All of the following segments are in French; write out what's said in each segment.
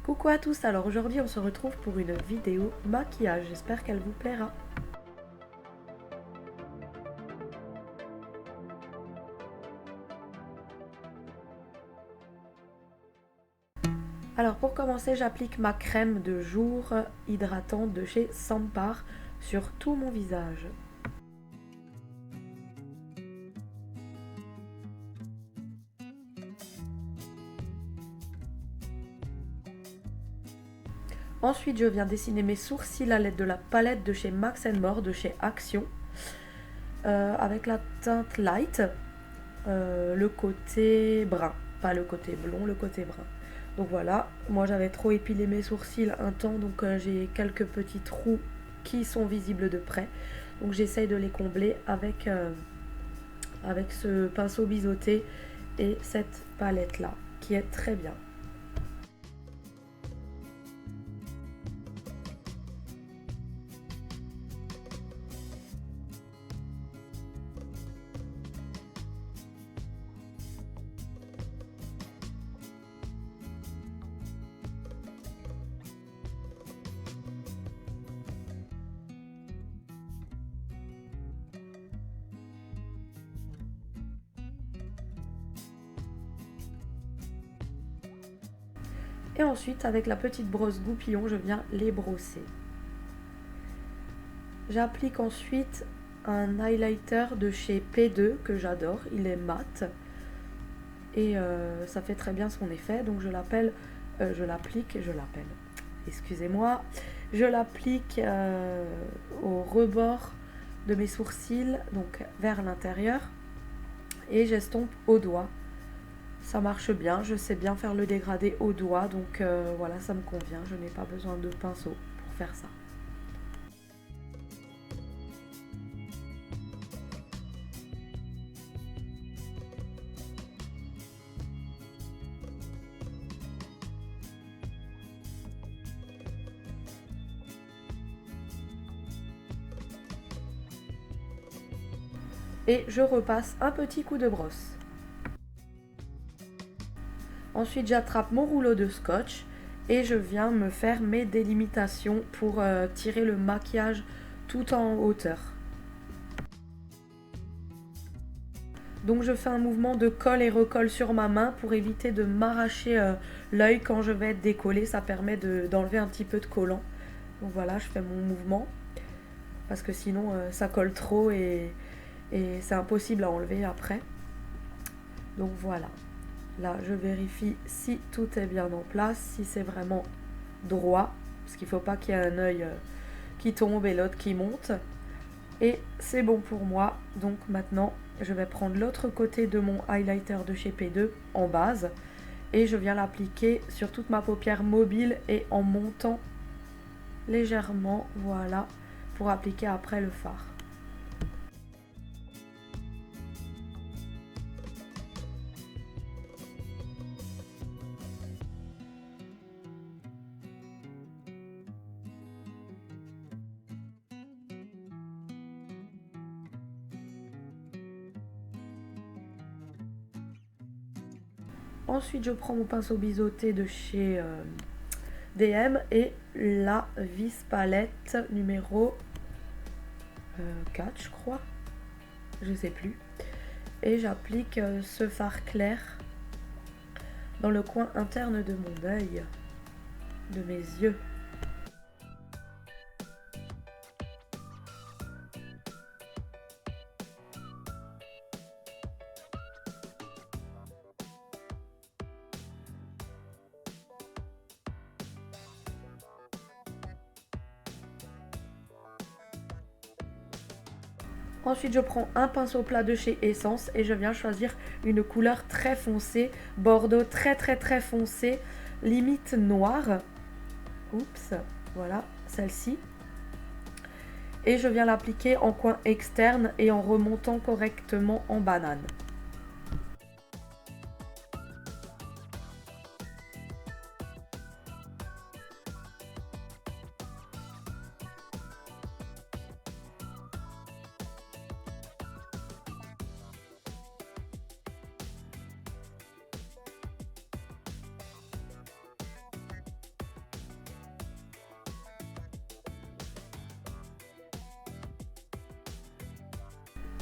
Coucou à tous, alors aujourd'hui on se retrouve pour une vidéo maquillage, j'espère qu'elle vous plaira. Alors pour commencer j'applique ma crème de jour hydratante de chez Sampar sur tout mon visage. Ensuite je viens dessiner mes sourcils à l'aide de la palette de chez Max More, de chez Action, avec la teinte light, le côté brun, pas le côté blond, le côté brun. Donc voilà, moi j'avais trop épilé mes sourcils un temps, donc j'ai quelques petits trous qui sont visibles de près. Donc j'essaye de les combler avec ce pinceau biseauté et cette palette là, qui est très bien. Et ensuite, avec la petite brosse goupillon, je viens les brosser. J'applique ensuite un highlighter de chez P2 que j'adore, il est mat et ça fait très bien son effet. Donc je l'applique, excusez-moi, je l'applique au rebord de mes sourcils, donc vers l'intérieur, et j'estompe au doigt. Ça marche bien, je sais bien faire le dégradé au doigt, donc voilà, ça me convient, je n'ai pas besoin de pinceau pour faire ça. Et je repasse un petit coup de brosse. Ensuite, j'attrape mon rouleau de scotch et je viens me faire mes délimitations pour tirer le maquillage tout en hauteur. Donc je fais un mouvement de colle et recolle sur ma main pour éviter de m'arracher l'œil quand je vais décoller. Ça permet d'enlever un petit peu de collant. Donc voilà, je fais mon mouvement parce que sinon ça colle trop et c'est impossible à enlever après. Donc voilà. Là, je vérifie si tout est bien en place, si c'est vraiment droit, parce qu'il ne faut pas qu'il y ait un œil qui tombe et l'autre qui monte. Et c'est bon pour moi. Donc maintenant, je vais prendre l'autre côté de mon highlighter de chez P2 en base et je viens l'appliquer sur toute ma paupière mobile et en montant légèrement, voilà, pour appliquer après le fard. Ensuite, je prends mon pinceau biseauté de chez DM et la vis palette numéro 4, je crois. Je sais plus. Et j'applique ce fard clair dans le coin interne de mon œil, de mes yeux. Ensuite, je prends un pinceau plat de chez Essence et je viens choisir une couleur très foncée, bordeaux très foncé, limite noir. Oups, voilà, celle-ci. Et je viens l'appliquer en coin externe et en remontant correctement en banane.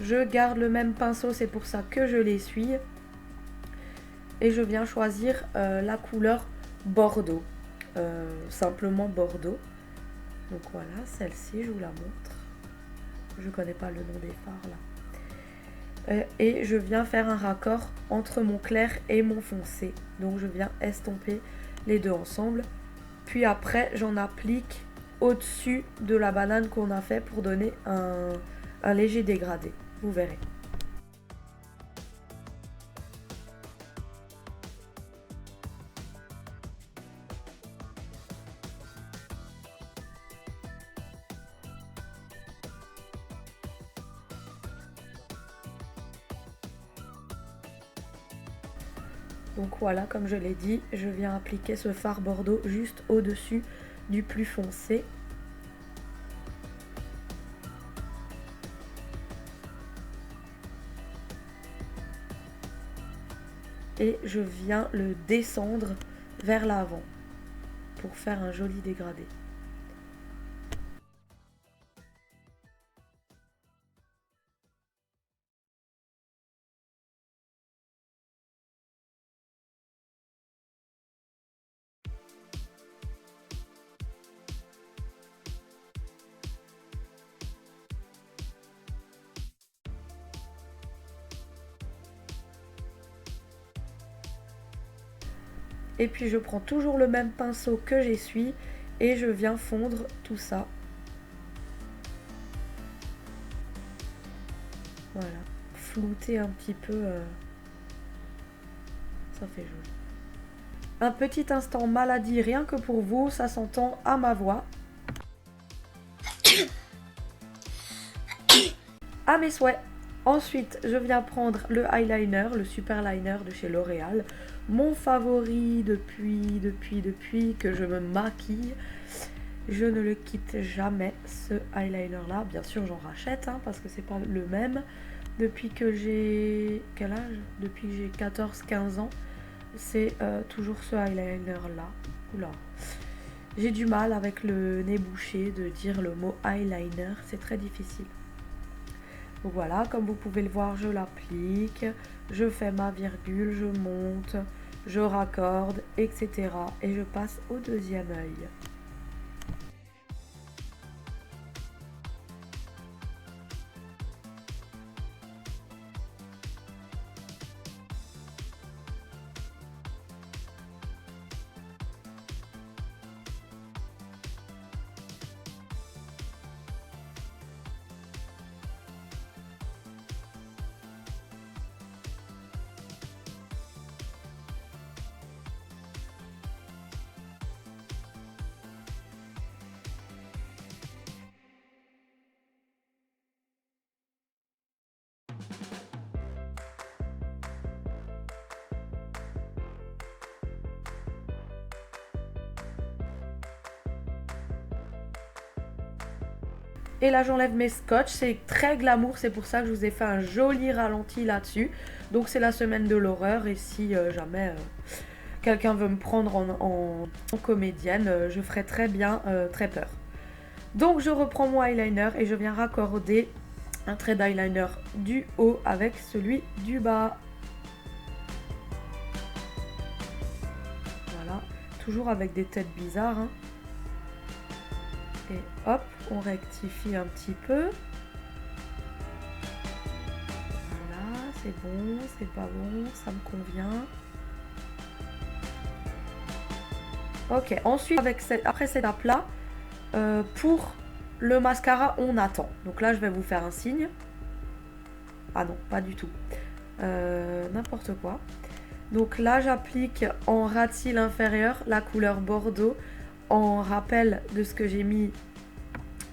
Je garde le même pinceau, c'est pour ça que je l'essuie. Et je viens choisir la couleur Bordeaux. Simplement Bordeaux. Donc voilà, celle-ci, je vous la montre. Je connais pas le nom des phares là. Et je viens faire un raccord entre mon clair et mon foncé. Donc je viens estomper les deux ensemble. Puis après, j'en applique au-dessus de la banane qu'on a fait pour donner un léger dégradé. Vous verrez. Donc voilà, comme je l'ai dit, je viens appliquer ce fard Bordeaux juste au-dessus du plus foncé. Et je viens le descendre vers l'avant pour faire un joli dégradé. Et puis je prends toujours le même pinceau que j'essuie et je viens fondre tout ça. Voilà, flouter un petit peu, ça fait joli. Un petit instant maladie rien que pour vous, ça s'entend à ma voix. À mes souhaits. Ensuite, je viens prendre le eyeliner, le super liner de chez L'Oréal. Mon favori depuis que je me maquille. Je ne le quitte jamais, ce eyeliner là. Bien sûr, j'en rachète, hein, parce que c'est pas le même. Depuis que j'ai... Quel âge? Depuis que j'ai 14-15 ans. C'est toujours ce eyeliner là. Oula. J'ai du mal avec le nez bouché de dire le mot eyeliner. C'est très difficile. Donc voilà, comme vous pouvez le voir, je l'applique, je fais ma virgule, je monte, je raccorde, etc. Et je passe au deuxième œil. Et là j'enlève mes scotch, c'est très glamour, c'est pour ça que je vous ai fait un joli ralenti là-dessus. Donc c'est la semaine de l'horreur et si jamais quelqu'un veut me prendre en comédienne, je ferai très bien très peur. Donc je reprends mon eyeliner et je viens raccorder un trait d'eyeliner du haut avec celui du bas. Voilà, toujours avec des têtes bizarres, hein. Et hop, on rectifie un petit peu. Voilà, c'est bon, c'est pas bon, ça me convient. Ok, ensuite, après cette étape-là, pour le mascara, on attend. Donc là, je vais vous faire un signe. Ah non, pas du tout. N'importe quoi. Donc là, j'applique en ras de cils inférieur la couleur Bordeaux en rappel de ce que j'ai mis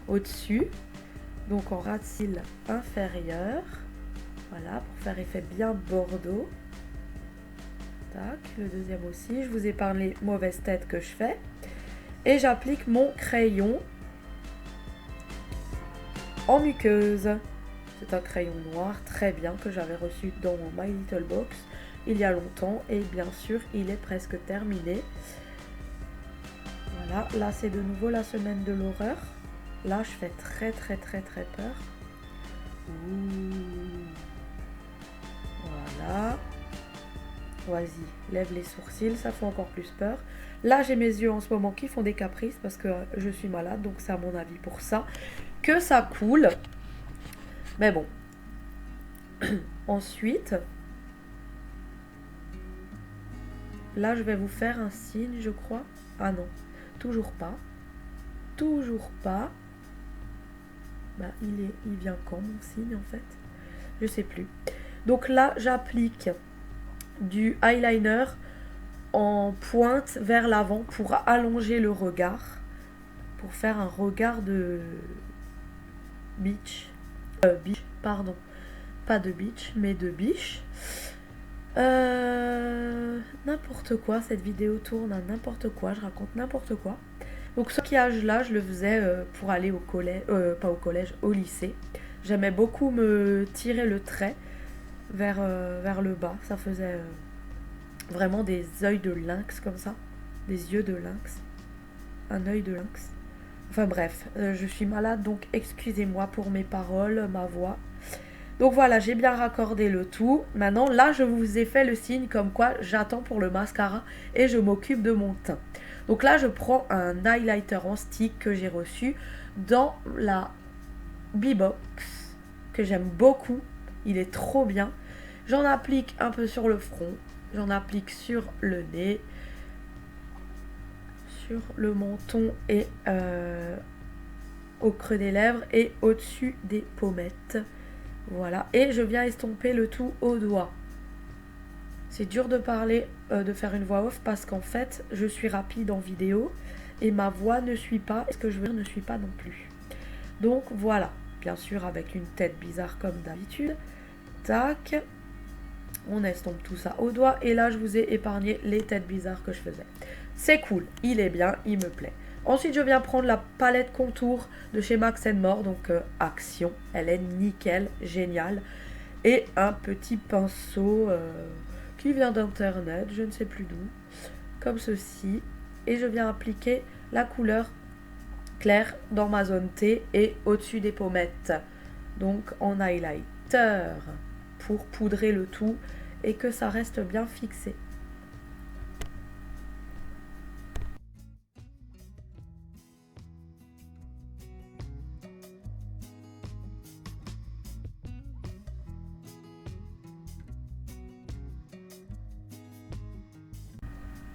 au-dessus. Donc en ras de cils inférieur. Voilà, pour faire effet bien Bordeaux. Tac, le deuxième aussi. Je vous épargne les mauvaises têtes que je fais. Et j'applique mon crayon en muqueuse. C'est un crayon noir très bien que j'avais reçu dans mon My Little Box il y a longtemps. Et bien sûr, il est presque terminé. Voilà, là c'est de nouveau la semaine de l'horreur. Là, je fais très peur. Ouh. Vas-y, lève les sourcils, ça fait encore plus peur. Là, j'ai mes yeux en ce moment qui font des caprices parce que je suis malade, donc c'est à mon avis pour ça que ça coule. Mais bon. Ensuite, là, je vais vous faire un signe, je crois. Ah non, toujours pas. Toujours pas. Bah, il vient quand mon signe en fait? Je sais plus. Donc là, j'applique du eyeliner en pointe vers l'avant pour allonger le regard. Pour faire un regard de beach. Beach, pardon. Pas de beach, mais de biche. N'importe quoi, cette vidéo tourne à n'importe quoi, je raconte n'importe quoi. Donc ce maquillage-là, je le faisais pour aller au collège, pas au collège, au lycée. J'aimais beaucoup me tirer le trait vers le bas. Ça faisait vraiment des yeux de lynx comme ça. Des yeux de lynx. Un œil de lynx. Enfin bref, je suis malade, donc excusez-moi pour mes paroles, ma voix. Donc voilà, j'ai bien raccordé le tout. Maintenant, là, je vous ai fait le signe comme quoi j'attends pour le mascara et je m'occupe de mon teint. Donc là, je prends un highlighter en stick que j'ai reçu dans la B-Box, que j'aime beaucoup. Il est trop bien. J'en applique un peu sur le front, j'en applique sur le nez, sur le menton et au creux des lèvres et au-dessus des pommettes. Voilà, et je viens estomper le tout au doigt. C'est dur de parler, de faire une voix off parce qu'en fait, je suis rapide en vidéo et ma voix ne suit pas, et ce que je veux dire ne suit pas non plus. Donc voilà, bien sûr avec une tête bizarre comme d'habitude. Tac, on estompe tout ça au doigt et là je vous ai épargné les têtes bizarres que je faisais. C'est cool, il est bien, il me plaît. Ensuite, je viens prendre la palette contour de chez Max More, donc Action. Elle est nickel, géniale. Et un petit pinceau qui vient d'internet, je ne sais plus d'où, comme ceci. Et je viens appliquer la couleur claire dans ma zone T et au-dessus des pommettes. Donc en highlighter pour poudrer le tout et que ça reste bien fixé.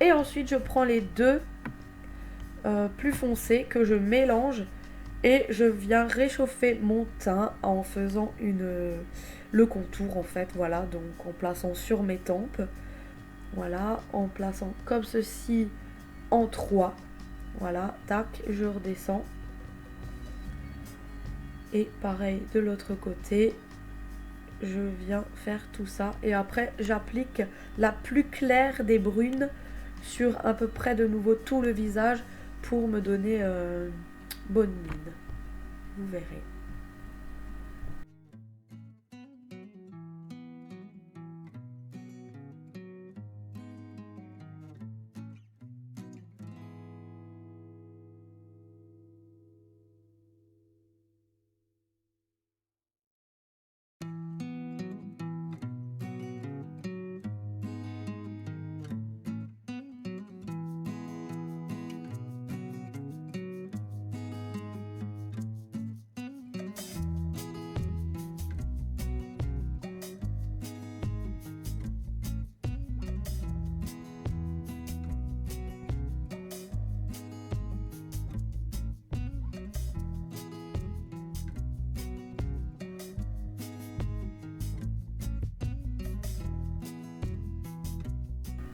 Et ensuite, je prends les deux plus foncés que je mélange et je viens réchauffer mon teint en faisant le contour en fait. Voilà, donc en plaçant sur mes tempes. Voilà, en plaçant comme ceci en 3. Voilà, tac, je redescends. Et pareil de l'autre côté. Je viens faire tout ça. Et après, j'applique la plus claire des brunes sur à peu près de nouveau tout le visage pour me donner bonne mine. Vous verrez.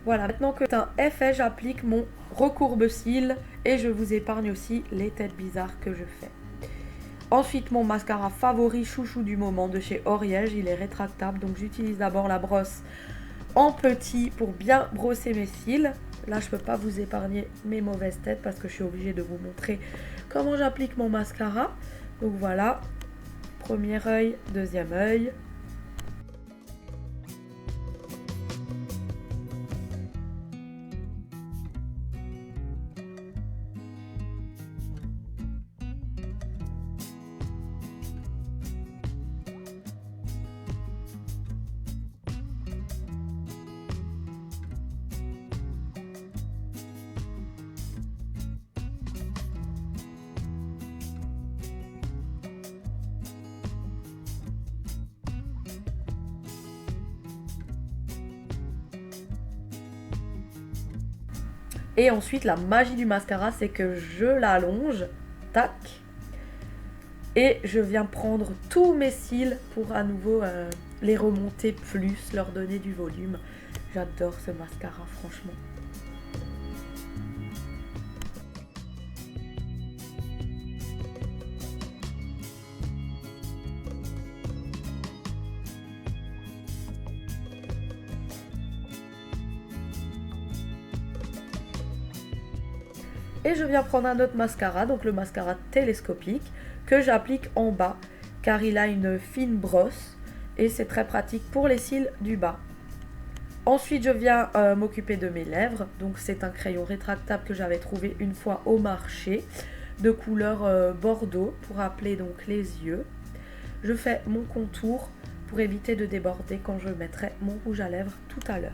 Voilà, maintenant que le teint est fait, j'applique mon recourbe-cils et je vous épargne aussi les têtes bizarres que je fais. Ensuite, mon mascara favori chouchou du moment de chez Oriège, il est rétractable. Donc j'utilise d'abord la brosse en petit pour bien brosser mes cils. Là, je ne peux pas vous épargner mes mauvaises têtes parce que je suis obligée de vous montrer comment j'applique mon mascara. Donc voilà, premier œil, deuxième œil. Et ensuite, la magie du mascara, c'est que je l'allonge, tac, et je viens prendre tous mes cils pour à nouveau les remonter plus, leur donner du volume. J'adore ce mascara, franchement. Et je viens prendre un autre mascara, donc le mascara télescopique, que j'applique en bas, car il a une fine brosse et c'est très pratique pour les cils du bas. Ensuite, je viens m'occuper de mes lèvres, donc c'est un crayon rétractable que j'avais trouvé une fois au marché, de couleur bordeaux, pour appeler donc les yeux. Je fais mon contour pour éviter de déborder quand je mettrai mon rouge à lèvres tout à l'heure.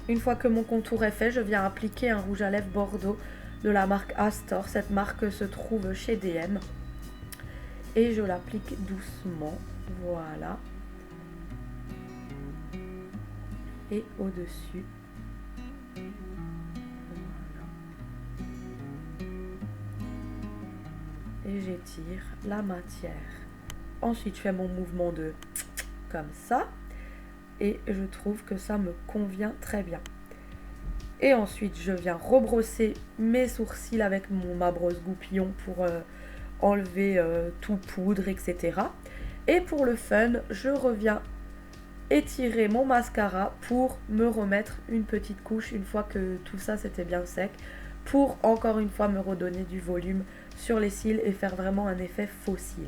Une fois que mon contour est fait, je viens appliquer un rouge à lèvres bordeaux de la marque Astor. Cette marque se trouve chez DM. Et je l'applique doucement. Voilà. Et au-dessus. Voilà. Et j'étire la matière. Ensuite, je fais mon mouvement de comme ça. Et je trouve que ça me convient très bien. Et ensuite, je viens rebrosser mes sourcils avec ma brosse goupillon pour enlever tout poudre, etc. Et pour le fun, je reviens étirer mon mascara pour me remettre une petite couche une fois que tout ça c'était bien sec, pour encore une fois me redonner du volume sur les cils et faire vraiment un effet faux cils.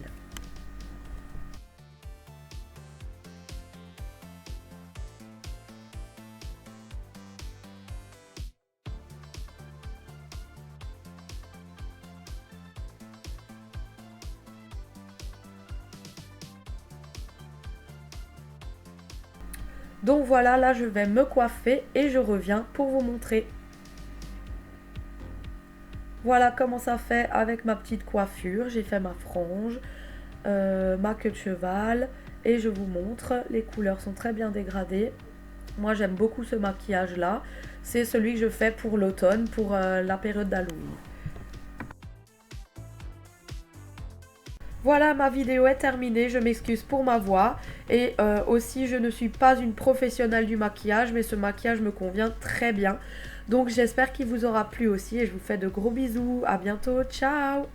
Donc voilà, là je vais me coiffer et je reviens pour vous montrer. Voilà comment ça fait avec ma petite coiffure. J'ai fait ma frange, ma queue de cheval et je vous montre. Les couleurs sont très bien dégradées. Moi j'aime beaucoup ce maquillage là. C'est celui que je fais pour l'automne, pour la période d'Halloween. Voilà, ma vidéo est terminée, je m'excuse pour ma voix et aussi je ne suis pas une professionnelle du maquillage mais ce maquillage me convient très bien. Donc j'espère qu'il vous aura plu aussi et je vous fais de gros bisous, à bientôt, ciao!